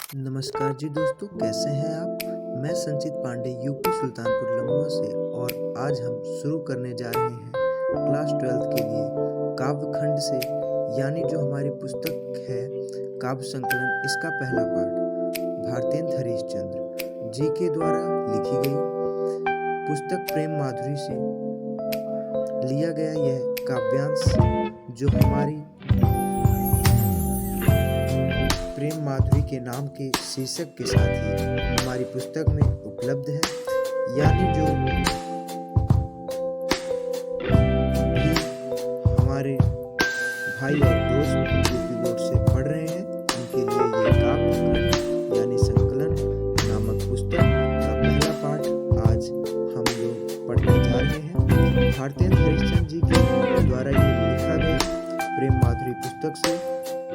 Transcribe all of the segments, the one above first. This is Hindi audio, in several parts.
नमस्कार जी दोस्तों, कैसे हैं आप? मैं संचित पांडे यूपी सुल्तानपुर लम्बा से और आज हम शुरू करने जा रहे हैं क्लास 12th के लिए काव्य खंड से, यानी जो हमारी पुस्तक है काव्य संकलन, इसका पहला पाठ भारतेंद्र हरिश्चंद्र जी के द्वारा लिखी गई पुस्तक प्रेम माधुरी से लिया गया यह काव्यांश जो हमारी प्रेम माधुरी के नाम के शीर्षक के साथ ही हमारी पुस्तक में उपलब्ध है, यानी जो भी हमारे भाई और दोस्त यूपी बोर्ड से पढ़ रहे हैं उनके लिए ये काव्य खंड यानी संकलन नामक पुस्तक का पहला पाठ आज हम लोग पढ़ने जा रहे हैं। भारतेंद्र हरिश्चंद्र जी के द्वारा ये लिखा गया प्रेम माधुरी पुस्तक से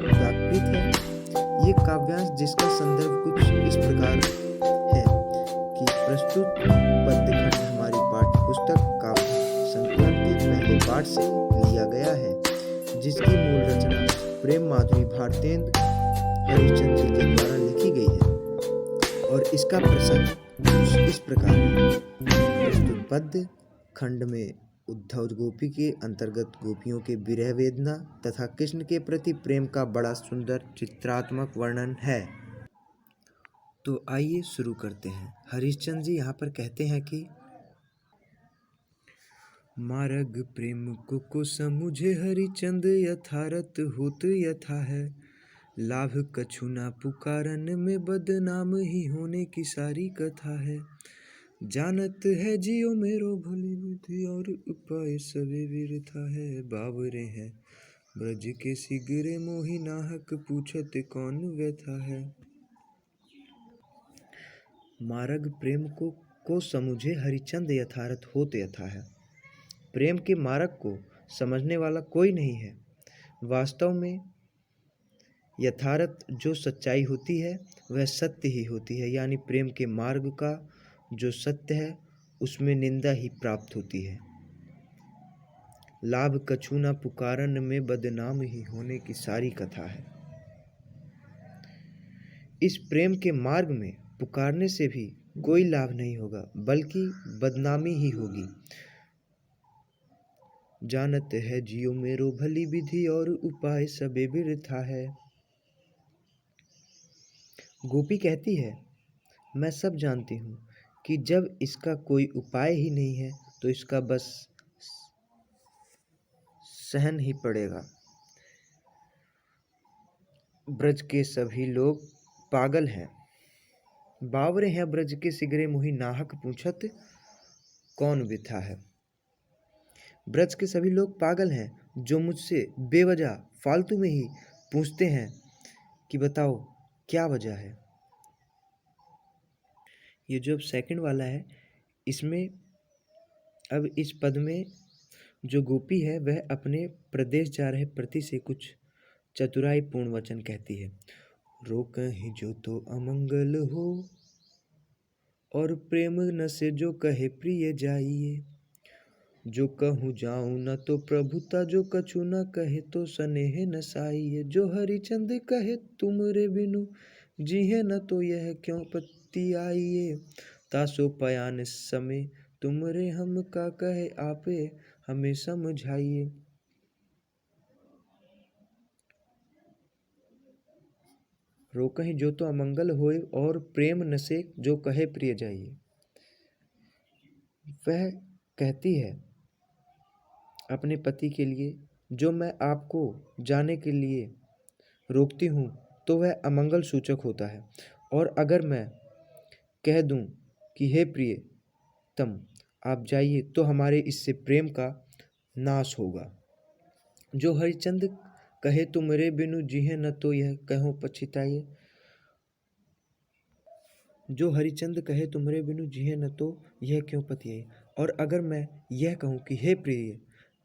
व्याकृत है। ये काव्यांश जिसका संदर्भ कुछ इस प्रकार है कि प्रस्तुत पद्य खंड हमारी पाठ्य पुस्तक काव्य संकलन के पहले पाठ से लिया गया है, जिसकी मूल रचना प्रेम माधुरी भारतेंद्र हरिश्चंद्र जी के द्वारा लिखी गई है और इसका प्रसंग कुछ इस प्रकार है। प्रस्तुत पद्य खंड में उद्धव गोपी के अंतर्गत गोपियों के विरह वेदना तथा कृष्ण के प्रति प्रेम का बड़ा सुंदर चित्रात्मक वर्णन है। तो आइए शुरू करते हैं। हरिश्चंद्र जी यहाँ पर कहते हैं कि मार्ग प्रेम को समुझे हरिचंद यथारथ होत यथा है, लाभ कछु ना पुकारन में बदनाम ही होने की सारी कथा है। जानत है जियो मेरो भली बुद्धि और उपाय सभी विरथा है, बावरे हैं ब्रज के सिगरे मोहि नाहक पूछत कौन व्यथा है। मार्ग प्रेम को समुझे हरिचंद यथारथ होत यथा है। प्रेम के मार्ग को समझने वाला कोई नहीं है। वास्तव में यथार्थ जो सच्चाई होती है वह सत्य ही होती है, यानी प्रेम के मार्ग का जो सत्य है उसमें निंदा ही प्राप्त होती है। लाभ कछु ना पुकारन में बदनाम ही होने की सारी कथा है। इस प्रेम के मार्ग में पुकारने से भी कोई लाभ नहीं होगा, बल्कि बदनामी ही होगी। जानत है जियो मेरो भली विधि और उपाय सबे बिरथा है। गोपी कहती है, मैं सब जानती हूँ कि जब इसका कोई उपाय ही नहीं है तो इसका बस सहन ही पड़ेगा। ब्रज के सभी लोग पागल हैं, बावरे हैं ब्रज के सिगरे मुहि नाहक पूछत कौन व्यथा है। ब्रज के सभी लोग पागल हैं जो मुझसे बेवजह फालतू में ही पूछते हैं कि बताओ क्या वजह है। ये जो अब सेकंड वाला है, इसमें अब इस पद में जो गोपी है वह अपने प्रदेश जा रहे प्रति से कुछ चतुराई पूर्ण वचन कहती है। रोकहि जो तो अमंगल हो और प्रेम न से जो कहे प्रिय जाइए, जो कहूँ जाऊँ न तो प्रभुता, जो कछु न कहे तो स्नेह न साइए। जो हरिचंद कहे तुमरे बिनु जिहे न तो यह क्यों पत्ती आइए, तासो पयान समय तुमरे हम का कहे आपे हमें समझाइए। रोकहि जो तो अमंगल होए और प्रेम न से जो कहे प्रिय जाइए। वह कहती है अपने पति के लिए, जो मैं आपको जाने के लिए रोकती हूँ तो वह अमंगल सूचक होता है, और अगर मैं कह दूँ कि हे प्रिय तम आप जाइए तो हमारे इससे प्रेम का नाश होगा। जो हरिचंद कहे तुमरे बिनु जिहे न तो यह कहो पछिताइए। जो हरिचंद कहे तुमरे बिनु जिहे न तो यह क्यों पतियाई। और अगर मैं यह कहूँ कि हे प्रिय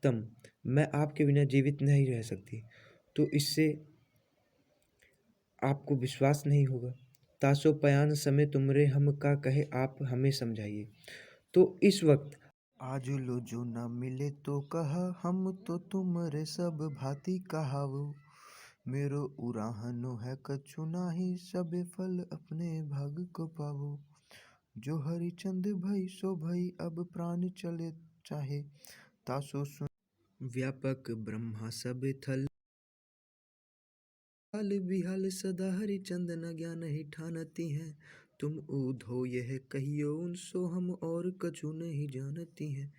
तम मैं आपके बिना जीवित नहीं रह सकती, तो इससे आपको विश्वास नहीं होगा। तासो पयान समय तुमरे हम का कहे आप हमें समझाइए। तो इस वक्त आज लो जो न मिले तो कहा हम तो तुमरे सब भांति कहावो, मेरो उराहनो है कछु नाही, सबे फल अपने भाग को पावो। जो हरिचंद भई सो भई, अब प्राण चले चाहे तासो सुन। व्यापक ब्रह्मा सब थल हाल बिहाल, सदा हरिचंद न ज्ञान ही ठानती हैं। तुम ऊधो यह कहियो उनसो, हम और कछु नहीं जानती हैं।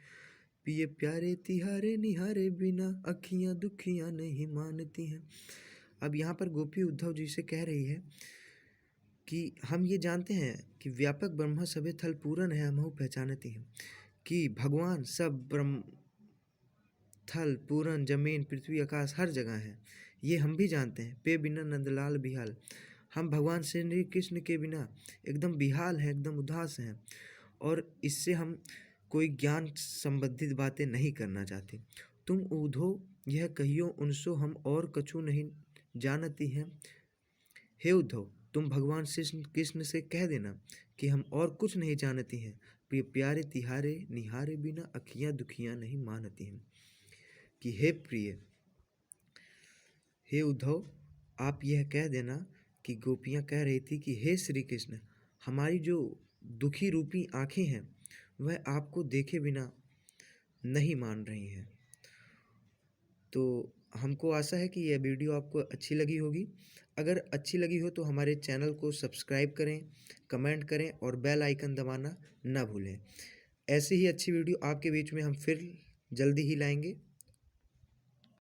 पिए प्यारे तिहारे निहारे बिना, अखियां दुखियां नहीं मानती हैं। अब यहाँ पर गोपी उद्धव जी से कह रही है कि हम ये जानते हैं कि व्यापक ब्रह्मा सभे थल पूरन है, हमहु पहचानती हैं कि भगवान सब ब्रह्म थल पूरन जमीन पृथ्वी आकाश हर जगह है, ये हम भी जानते हैं। पे बिना नंदलाल बिहाल, हम भगवान श्री कृष्ण के बिना एकदम बिहाल हैं, एकदम उदास हैं, और इससे हम कोई ज्ञान संबंधित बातें नहीं करना चाहते। तुम ऊधो यह कहियो उनसो, हम और कछु नहीं जानती हैं। हे उद्धव, तुम भगवान श्री कृष्ण से कह देना कि हम और कुछ नहीं जानती हैं। प्रिय प्यारे तिहारे निहारे बिना, अखियां दुखियां नहीं मानती हैं। कि हे प्रिय, हे उद्धव, आप यह कह देना कि गोपियाँ कह रही थी कि हे श्री कृष्ण, हमारी जो दुखी रूपी आँखें हैं वह आपको देखे बिना नहीं मान रही हैं। तो हमको आशा है कि यह वीडियो आपको अच्छी लगी होगी। अगर अच्छी लगी हो तो हमारे चैनल को सब्सक्राइब करें, कमेंट करें और बेल आइकन दबाना ना भूलें। ऐसे ही अच्छी वीडियो आपके बीच में हम फिर जल्दी ही लाएंगे।